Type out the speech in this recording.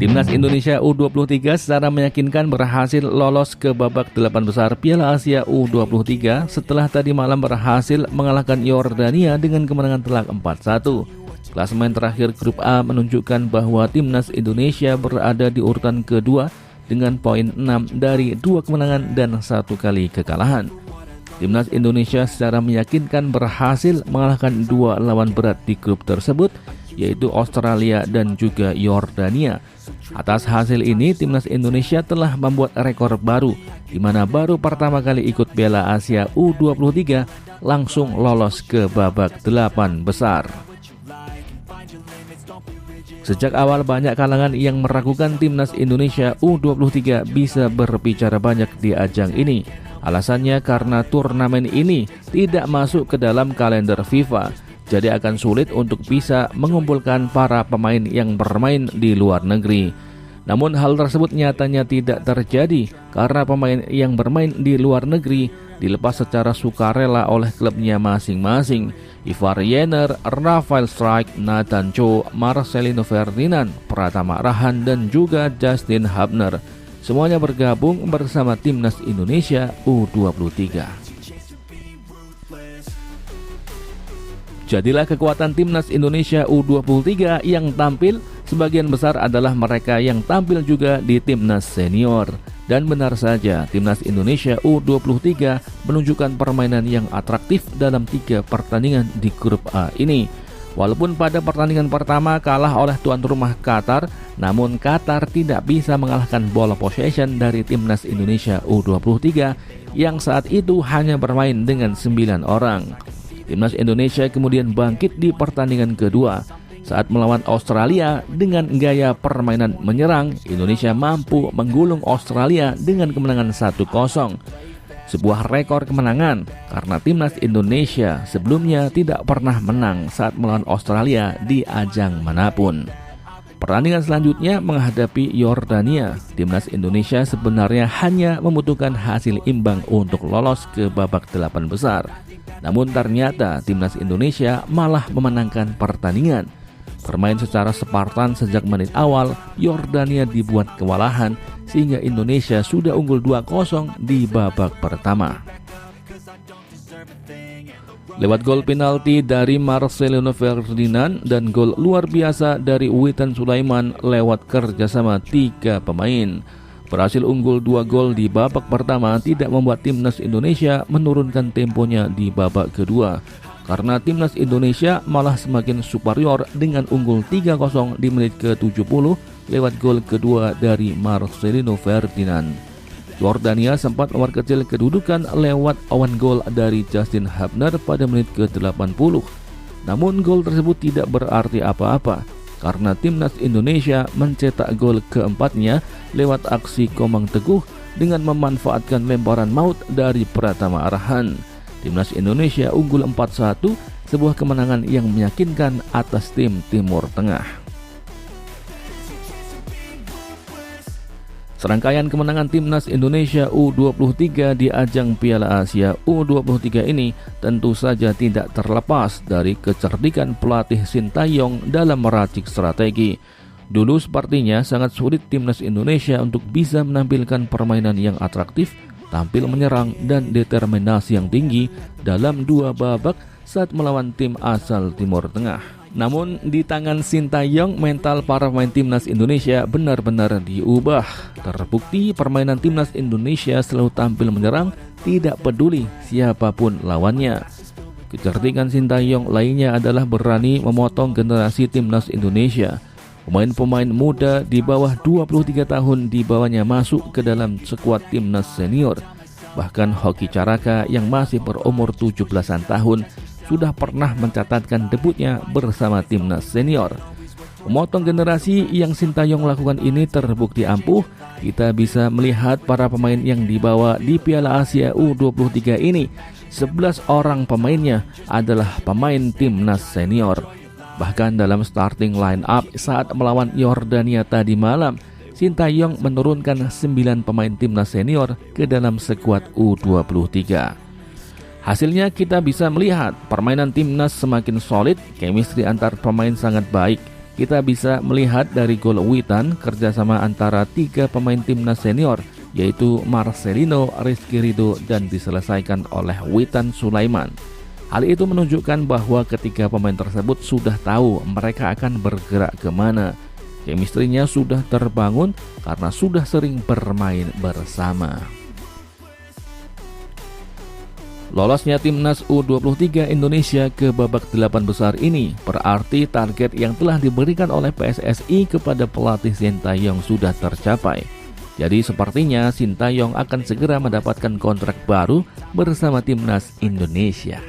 Timnas Indonesia U23 secara meyakinkan berhasil lolos ke babak 8 besar Piala Asia U23 setelah tadi malam berhasil mengalahkan Yordania dengan kemenangan telak 4-1. Klasemen terakhir grup A menunjukkan bahwa Timnas Indonesia berada di urutan kedua dengan poin 6 dari 2 kemenangan dan 1 kali kekalahan. Timnas Indonesia secara meyakinkan berhasil mengalahkan 2 lawan berat di grup tersebut, yaitu Australia dan juga Yordania. Atas hasil ini, Timnas Indonesia telah membuat rekor baru, di mana baru pertama kali ikut Piala Asia U23 langsung lolos ke babak 8 besar. Sejak awal banyak kalangan yang meragukan Timnas Indonesia U23 bisa berbicara banyak di ajang ini. Alasannya karena turnamen ini tidak masuk ke dalam kalender FIFA, jadi akan sulit untuk bisa mengumpulkan para pemain yang bermain di luar negeri. Namun hal tersebut nyatanya tidak terjadi karena pemain yang bermain di luar negeri dilepas secara sukarela oleh klubnya masing-masing. Ivar Jenner, Rafael Strijk, Nathan Cho, Marcelino Ferdinand, Pratama Rahan, dan juga Justin Hubner. Semuanya bergabung bersama Timnas Indonesia U23. Jadilah kekuatan Timnas Indonesia U23 yang tampil sebagian besar adalah mereka yang tampil juga di Timnas Senior. Dan benar saja, Timnas Indonesia U23 menunjukkan permainan yang atraktif dalam 3 pertandingan di grup A ini. Walaupun pada pertandingan pertama kalah oleh tuan rumah Qatar, namun Qatar tidak bisa mengalahkan ball possession dari Timnas Indonesia U23 yang saat itu hanya bermain dengan 9 orang. Timnas Indonesia kemudian bangkit di pertandingan kedua. Saat melawan Australia dengan gaya permainan menyerang, Indonesia mampu menggulung Australia dengan kemenangan 1-0. Sebuah rekor kemenangan karena Timnas Indonesia sebelumnya tidak pernah menang saat melawan Australia di ajang manapun. Pertandingan selanjutnya menghadapi Yordania. Timnas Indonesia sebenarnya hanya membutuhkan hasil imbang untuk lolos ke babak 8 besar. Namun ternyata Timnas Indonesia malah memenangkan pertandingan. Bermain secara Spartan sejak menit awal, Yordania dibuat kewalahan sehingga Indonesia sudah unggul 2-0 di babak pertama. Lewat gol penalti dari Marcelino Ferdinand dan gol luar biasa dari Witan Sulaiman lewat kerjasama 3 pemain. Berhasil unggul 2 gol di babak pertama tidak membuat Timnas Indonesia menurunkan temponya di babak kedua. Karena Timnas Indonesia malah semakin superior dengan unggul 3-0 di menit ke-70 lewat gol kedua dari Marcelino Ferdinand. Yordania sempat memperkecil kedudukan lewat awan gol dari Justin Hubner pada menit ke-80. Namun gol tersebut tidak berarti apa-apa karena Timnas Indonesia mencetak gol keempatnya lewat aksi Komang Teguh dengan memanfaatkan lemparan maut dari Pratama Arhan. Timnas Indonesia unggul 4-1, sebuah kemenangan yang meyakinkan atas tim Timur Tengah. Serangkaian kemenangan Timnas Indonesia U23 di ajang Piala Asia U23 ini tentu saja tidak terlepas dari kecerdikan pelatih Sintayong dalam meracik strategi. Dulu sepertinya sangat sulit Timnas Indonesia untuk bisa menampilkan permainan yang atraktif, tampil menyerang dan determinasi yang tinggi dalam 2 babak saat melawan tim asal Timur Tengah. Namun di tangan Sintayong, mental para pemain Timnas Indonesia benar-benar diubah. Terbukti permainan Timnas Indonesia selalu tampil menyerang, tidak peduli siapapun lawannya. Kecerdikan Sintayong lainnya adalah berani memotong generasi Timnas Indonesia. Pemain-pemain muda di bawah 23 tahun dibawanya masuk ke dalam skuad Timnas Senior. Bahkan Hoki Caraka yang masih berumur 17-an tahun sudah pernah mencatatkan debutnya bersama Timnas Senior. Memotong generasi yang Sintayong lakukan ini terbukti ampuh. Kita bisa melihat para pemain yang dibawa di Piala Asia U23 ini. 11 orang pemainnya adalah pemain Timnas Senior. Bahkan dalam starting line up saat melawan Yordania tadi malam, Sintayong menurunkan 9 pemain Timnas Senior ke dalam skuad U23. Hasilnya kita bisa melihat permainan Timnas semakin solid, chemistry antar pemain sangat baik. Kita bisa melihat dari gol Witan kerjasama antara 3 pemain timnas senior, yaitu Marcelino, Rizky Ridho, dan diselesaikan oleh Witan Sulaiman. Hal itu menunjukkan bahwa ketiga pemain tersebut sudah tahu mereka akan bergerak kemana. Chemistry-nya sudah terbangun karena sudah sering bermain bersama. Lolosnya timnas U23 Indonesia ke babak 8 besar ini berarti target yang telah diberikan oleh PSSI kepada pelatih Sintayong sudah tercapai. Jadi sepertinya Sintayong akan segera mendapatkan kontrak baru bersama timnas Indonesia.